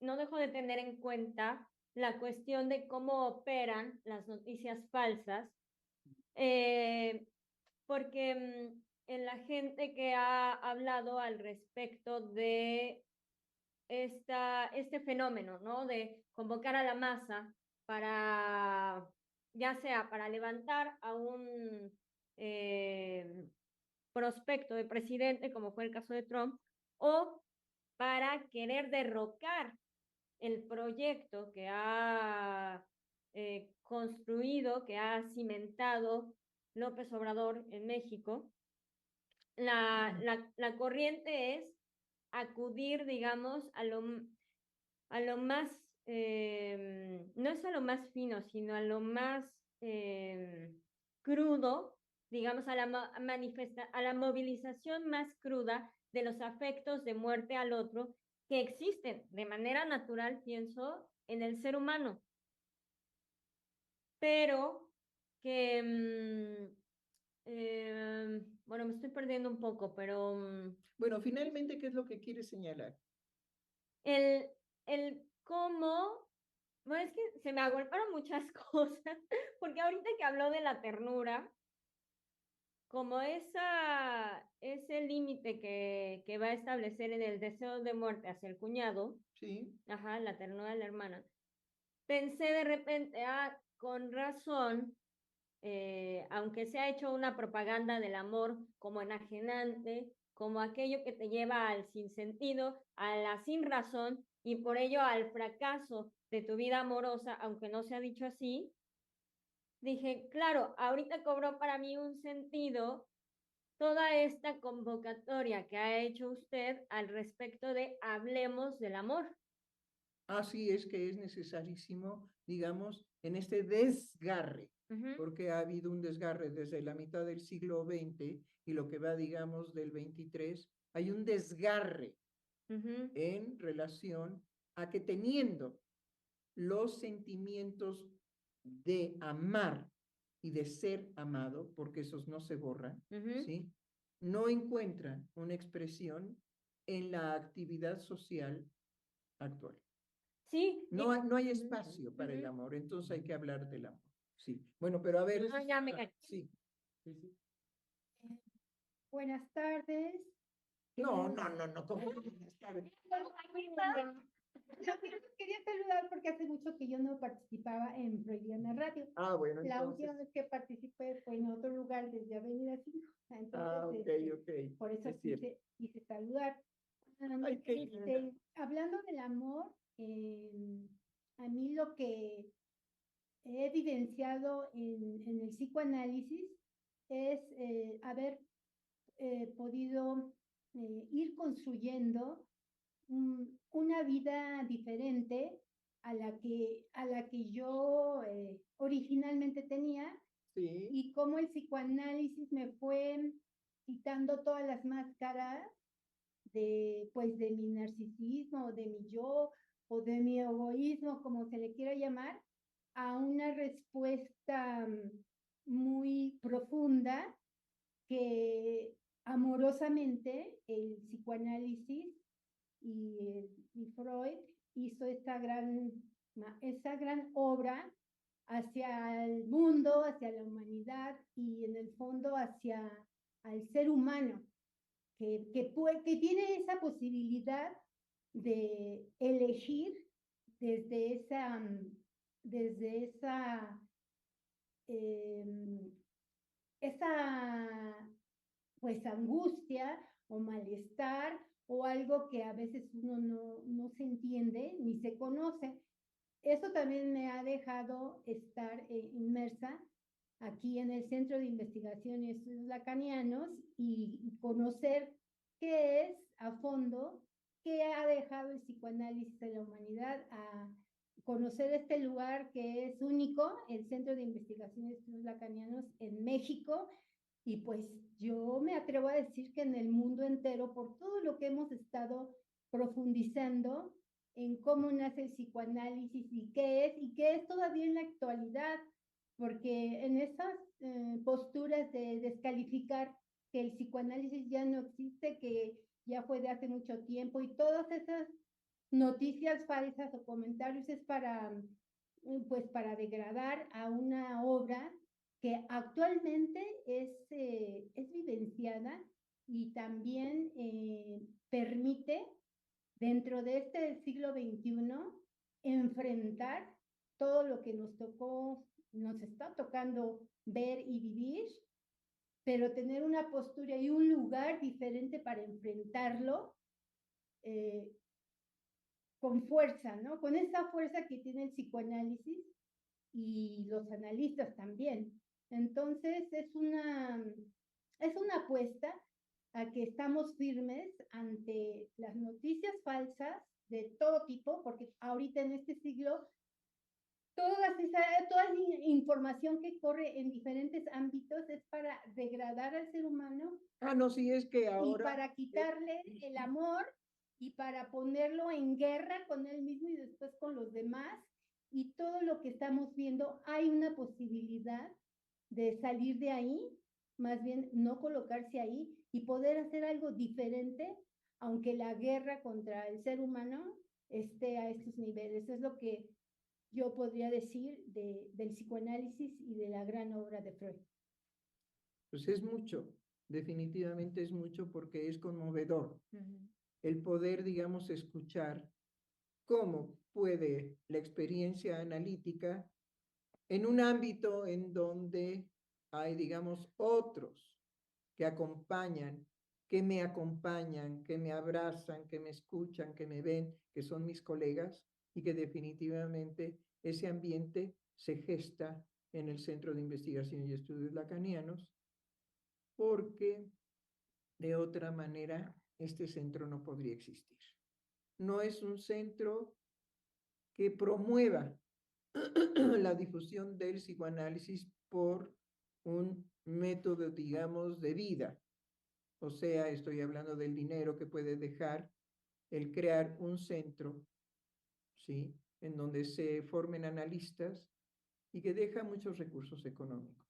no dejo de tener en cuenta la cuestión de cómo operan las noticias falsas, porque en la gente que ha hablado al respecto de este fenómeno, ¿no? De convocar a la masa para, ya sea para levantar a un prospecto de presidente, como fue el caso de Trump, o para querer derrocar el proyecto que ha construido, que ha cimentado López Obrador en México. La corriente es acudir, digamos, a lo más, no es a lo más fino, sino a lo más crudo, digamos, a la movilización más cruda de los afectos de muerte al otro que existen de manera natural, pienso, en el ser humano, pero que, bueno, me estoy perdiendo un poco, pero Bueno, finalmente, ¿qué es lo que quiere señalar? el cómo, bueno, es que se me agolparon muchas cosas, porque ahorita que habló de la ternura, como ese límite que va a establecer en el deseo de muerte hacia el cuñado, Sí, ajá, la ternura de la hermana, pensé de repente, con razón, aunque se ha hecho una propaganda del amor como enajenante, como aquello que te lleva al sinsentido, a la sin razón y por ello al fracaso de tu vida amorosa, aunque no se ha dicho así, dije, claro, ahorita cobró para mí un sentido toda esta convocatoria que ha hecho usted al respecto de hablemos del amor. así es que es necesarísimo, digamos, en este desgarre, porque ha habido un desgarre desde la mitad del siglo XX y lo que va, digamos, del 23, hay un desgarre en relación a que teniendo los sentimientos de amar y de ser amado, porque esos no se borran, ¿sí? No encuentran una expresión en la actividad social actual. Sí. No hay espacio para el amor, entonces hay que hablar del amor. Sí, bueno, pero a ver. Ya me caché. Sí. Buenas tardes. No, ¿cómo buenas tardes? Quería saludar porque hace mucho que yo no participaba en Freudiana Radio. Bueno, La entonces. última vez que participé fue en otro lugar desde Avenida 5. Entonces, Ok. por eso quise saludar. Ay, qué linda. Hablando del amor, a mí lo que he evidenciado en el psicoanálisis es haber podido ir construyendo una vida diferente a la que yo originalmente tenía. Sí. Y cómo el psicoanálisis me fue quitando todas las máscaras pues, de mi narcisismo, de mi yo, o de mi egoísmo, como se le quiera llamar, a una respuesta muy profunda que amorosamente el psicoanálisis y Freud hizo esa gran obra hacia el mundo, hacia la humanidad y en el fondo hacia al ser humano, que tiene esa posibilidad de elegir desde esa pues angustia o malestar o algo que a veces uno no se entiende ni se conoce. Eso también me ha dejado estar inmersa aquí en el Centro de Investigación y Estudios Lacanianos y conocer qué es a fondo, qué ha dejado el psicoanálisis en la humanidad, a conocer este lugar que es único, el Centro de Investigación y Estudios Lacanianos en México. Y pues yo me atrevo a decir que en el mundo entero, por todo lo que hemos estado profundizando en cómo nace el psicoanálisis y qué es todavía en la actualidad, porque en esas posturas de descalificar que el psicoanálisis ya no existe, que ya fue de hace mucho tiempo, y todas esas noticias falsas o comentarios es para, pues para degradar a una obra que actualmente es vivenciada y también permite, dentro de este siglo XXI, enfrentar todo lo que nos está tocando ver y vivir, pero tener una postura y un lugar diferente para enfrentarlo con fuerza, ¿no? Con esa fuerza que tiene el psicoanálisis y los analistas también. Entonces, es una apuesta a que estamos firmes ante las noticias falsas de todo tipo, porque ahorita en este siglo toda información que corre en diferentes ámbitos es para degradar al ser humano. No, sí, es que Y ahora... para quitarle el amor y para ponerlo en guerra con él mismo y después con los demás. Y todo lo que estamos viendo, hay una posibilidad de salir de ahí, más bien no colocarse ahí y poder hacer algo diferente, aunque la guerra contra el ser humano esté a estos niveles. Es lo que yo podría decir del psicoanálisis y de la gran obra de Freud. Pues es mucho, definitivamente es mucho porque es conmovedor. El poder, digamos, escuchar cómo puede la experiencia analítica en un ámbito en donde hay, digamos, otros que acompañan, que me abrazan, que me escuchan, que me ven, que son mis colegas, y que definitivamente ese ambiente se gesta en el Centro de Investigación y Estudios Lacanianos, porque de otra manera este centro no podría existir. No es un centro que promueva la difusión del psicoanálisis por un método, digamos, de vida. O sea, estoy hablando del dinero que puede dejar el crear un centro, ¿sí?, en donde se formen analistas y que deja muchos recursos económicos.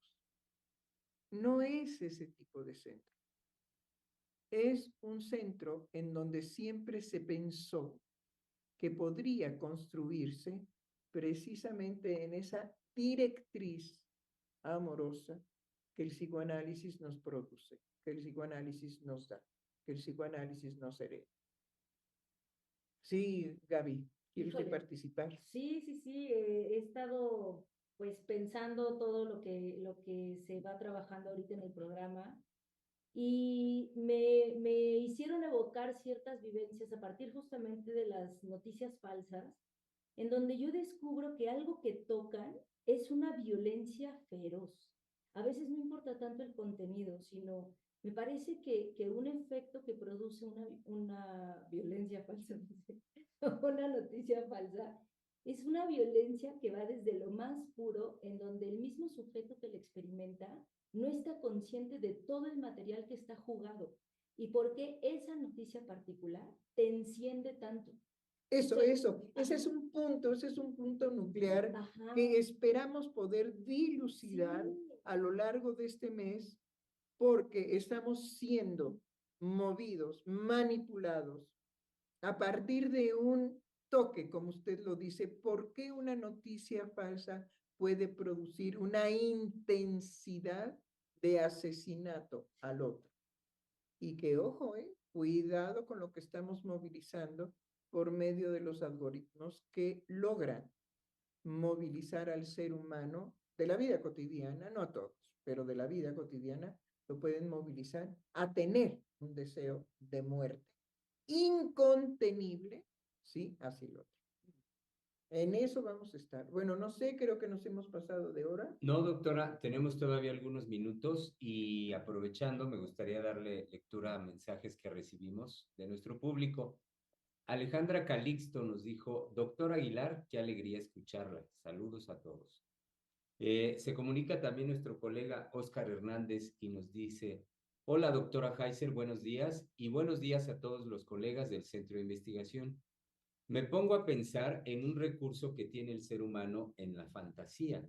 No es ese tipo de centro. Es un centro en donde siempre se pensó que podría construirse precisamente en esa directriz amorosa que el psicoanálisis nos produce, que el psicoanálisis nos da, que el psicoanálisis nos hereda. Sí, Gaby, ¿quieres participar? Sí, he estado pues pensando todo lo que se va trabajando ahorita en el programa y me hicieron evocar ciertas vivencias a partir justamente de las noticias falsas, en donde yo descubro que algo que tocan es una violencia feroz. A veces no importa tanto el contenido, sino me parece que un efecto que produce una violencia falsa, una noticia falsa, es una violencia que va desde lo más puro, en donde el mismo sujeto que la experimenta no está consciente de todo el material que está jugado y por qué esa noticia particular te enciende tanto. Ese es un punto nuclear que esperamos poder dilucidar a lo largo de este mes, porque estamos siendo movidos, manipulados a partir de un toque, como usted lo dice. ¿Por qué una noticia falsa puede producir una intensidad de asesinato al otro? Y que, ojo, cuidado con lo que estamos movilizando por medio de los algoritmos que logran movilizar al ser humano de la vida cotidiana, no a todos, pero de la vida cotidiana, lo pueden movilizar a tener un deseo de muerte incontenible, ¿sí?, hacia el otro. En eso vamos a estar. Bueno, no sé, creo que nos hemos pasado de hora. No, doctora, tenemos todavía algunos minutos y aprovechando, me gustaría darle lectura a mensajes que recibimos de nuestro público. Alejandra Calixto nos dijo: doctor Aguilar, qué alegría escucharla. Saludos a todos. Se comunica también nuestro colega Óscar Hernández y nos dice: hola, doctora Heiser, buenos días y buenos días a todos los colegas del Centro de Investigación. Me pongo a pensar en un recurso que tiene el ser humano en la fantasía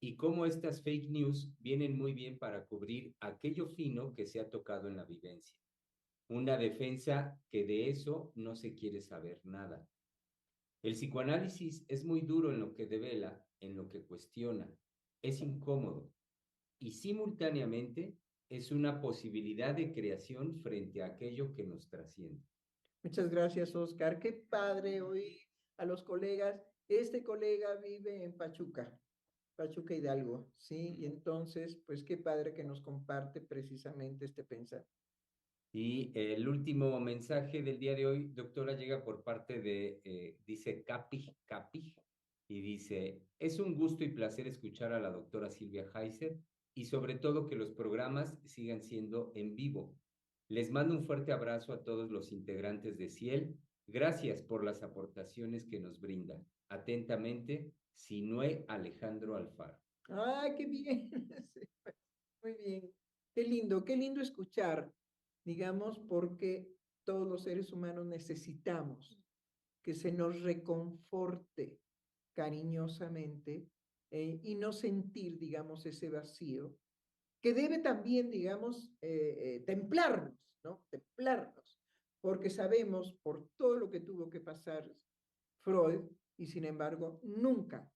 y cómo estas fake news vienen muy bien para cubrir aquello fino que se ha tocado en la vivencia. Una defensa que de eso no se quiere saber nada. El psicoanálisis es muy duro en lo que devela, en lo que cuestiona. Es incómodo. y simultáneamente es una posibilidad de creación frente a aquello que nos trasciende. Muchas gracias, Oscar. Qué padre oír a los colegas. Este colega vive en Pachuca, Pachuca Hidalgo, ¿sí? Y entonces, pues qué padre que nos comparte precisamente este pensar. Y el último mensaje del día de hoy, doctora, llega por parte de, dice Capi, y dice, es un gusto y placer escuchar a la doctora Silvia Heiser y sobre todo que los programas sigan siendo en vivo. Les mando un fuerte abrazo a todos los integrantes de CIEL. Gracias por las aportaciones que nos brindan. Atentamente, Sinue Alejandro Alfaro. ¡Ah, qué bien! Sí, muy bien. Qué lindo escuchar, digamos, porque todos los seres humanos necesitamos que se nos reconforte cariñosamente y no sentir, digamos, ese vacío, que debe también, digamos, templarnos, ¿no? Templarnos, porque sabemos por todo lo que tuvo que pasar Freud y sin embargo nunca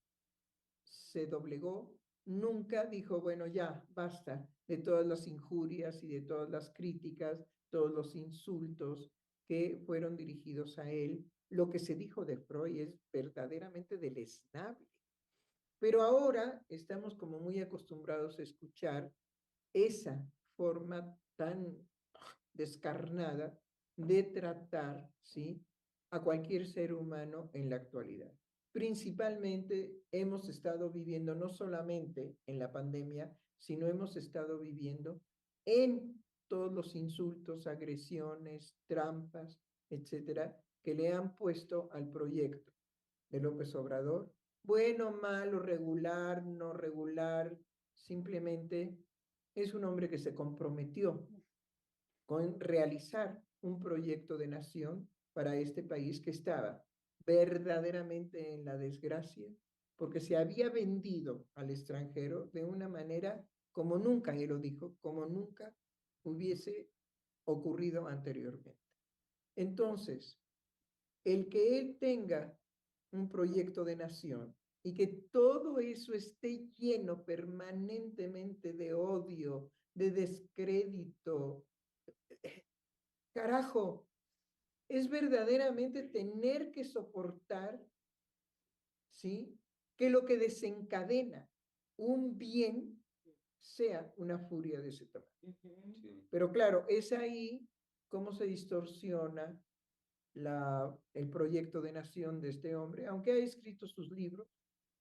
se doblegó, nunca dijo, bueno, ya, basta de todas las injurias y de todas las críticas, todos los insultos que fueron dirigidos a él. Lo que se dijo de Freud es verdaderamente deleznable. Pero ahora estamos como muy acostumbrados a escuchar esa forma tan descarnada de tratar, ¿sí?, a cualquier ser humano en la actualidad. Principalmente hemos estado viviendo no solamente en la pandemia, sino hemos estado viviendo en todos los insultos, agresiones, trampas, etcétera, que le han puesto al proyecto de López Obrador. Bueno, malo, regular, no regular, simplemente es un hombre que se comprometió con realizar un proyecto de nación para este país que estaba verdaderamente en la desgracia, porque se había vendido al extranjero de una manera como nunca, él lo dijo, como nunca hubiese ocurrido anteriormente. Entonces, el que él tenga un proyecto de nación y que todo eso esté lleno permanentemente de odio, de descrédito, carajo, es verdaderamente tener que soportar, ¿sí?, que lo que desencadena un bien sea una furia de ese tamaño. Sí. Pero claro, es ahí cómo se distorsiona el proyecto de nación de este hombre, aunque ha escrito sus libros,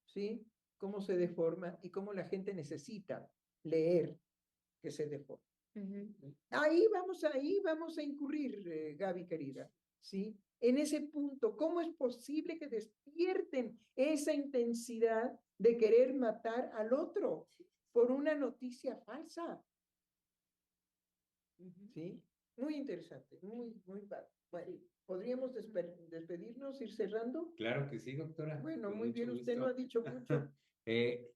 ¿sí?, cómo se deforma y cómo la gente necesita leer que se deforma. Ahí vamos a incurrir, Gaby querida, ¿sí? En ese punto, ¿cómo es posible que despierten esa intensidad de querer matar al otro por una noticia falsa? ¿Sí? Muy interesante, muy padre. Bueno, ¿podríamos despedirnos, ir cerrando? Claro que sí, doctora. Bueno, con muy mucho bien, usted gusto. no ha dicho mucho.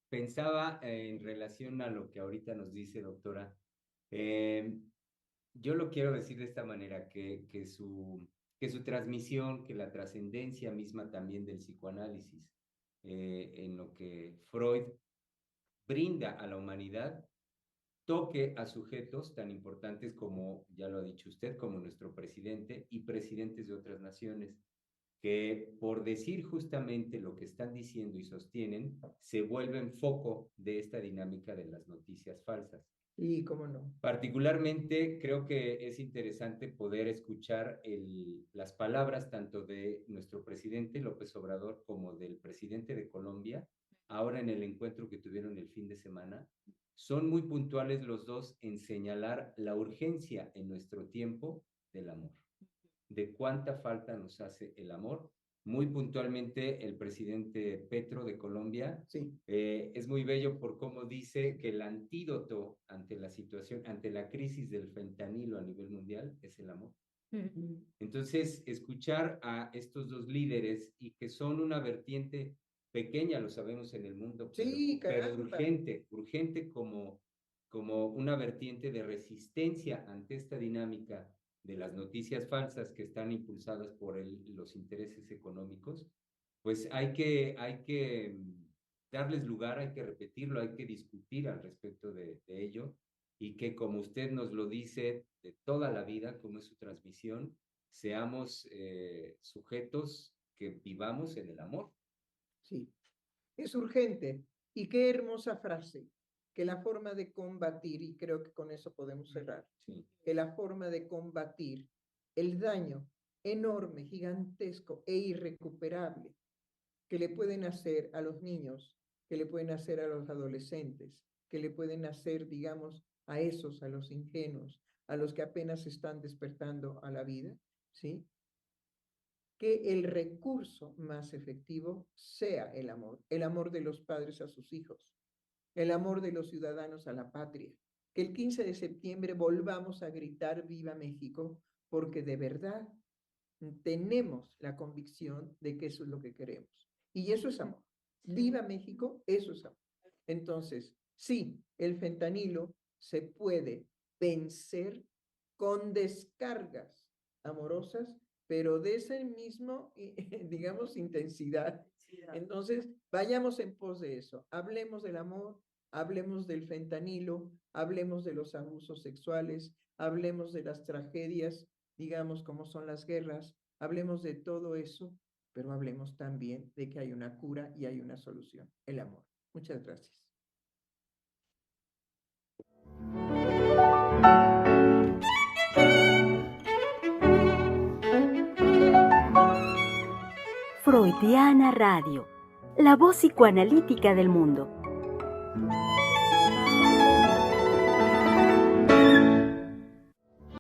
Pensaba en relación a lo que ahorita nos dice, doctora. Yo lo quiero decir de esta manera, que su transmisión, que la trascendencia misma también del psicoanálisis, en lo que Freud brinda a la humanidad, toque a sujetos tan importantes como, ya lo ha dicho usted, como nuestro presidente y presidentes de otras naciones, que por decir justamente lo que están diciendo y sostienen, se vuelven foco de esta dinámica de las noticias falsas. Y cómo no. Particularmente creo que es interesante poder escuchar las palabras tanto de nuestro presidente López Obrador como del presidente de Colombia, ahora en el encuentro que tuvieron el fin de semana. Son muy puntuales los dos en señalar la urgencia en nuestro tiempo del amor, de cuánta falta nos hace el amor. Muy puntualmente el presidente Petro de Colombia, sí, es muy bello por cómo dice que el antídoto ante la situación, ante la crisis del fentanilo a nivel mundial es el amor. Entonces, escuchar a estos dos líderes y que son una vertiente pequeña, lo sabemos en el mundo, sí, pero urgente como una vertiente de resistencia ante esta dinámica de las noticias falsas que están impulsadas por los intereses económicos, pues hay que darles lugar, hay que repetirlo, hay que discutir al respecto de ello, y que, como usted nos lo dice de toda la vida, como es su transmisión, seamos sujetos que vivamos en el amor. Sí, es urgente. Y qué hermosa frase, que la forma de combatir, y creo que con eso podemos cerrar, Sí. que la forma de combatir el daño enorme, gigantesco e irrecuperable que le pueden hacer a los niños, que le pueden hacer a los adolescentes, que le pueden hacer, digamos, a los ingenuos, a los que apenas están despertando a la vida, ¿sí? Que el recurso más efectivo sea el amor de los padres a sus hijos, el amor de los ciudadanos a la patria. Que el 15 de septiembre volvamos a gritar ¡Viva México! Porque de verdad tenemos la convicción de que eso es lo que queremos. Y eso es amor. ¡Viva México! Eso es amor. Entonces, sí, el fentanilo se puede vencer con descargas amorosas, pero de ese mismo, digamos, intensidad. Entonces, vayamos en pos de eso. Hablemos del amor, hablemos del fentanilo, hablemos de los abusos sexuales, hablemos de las tragedias, digamos, como son las guerras, hablemos de todo eso, pero hablemos también de que hay una cura y hay una solución, el amor. Muchas gracias. Freudiana Radio, la voz psicoanalítica del mundo.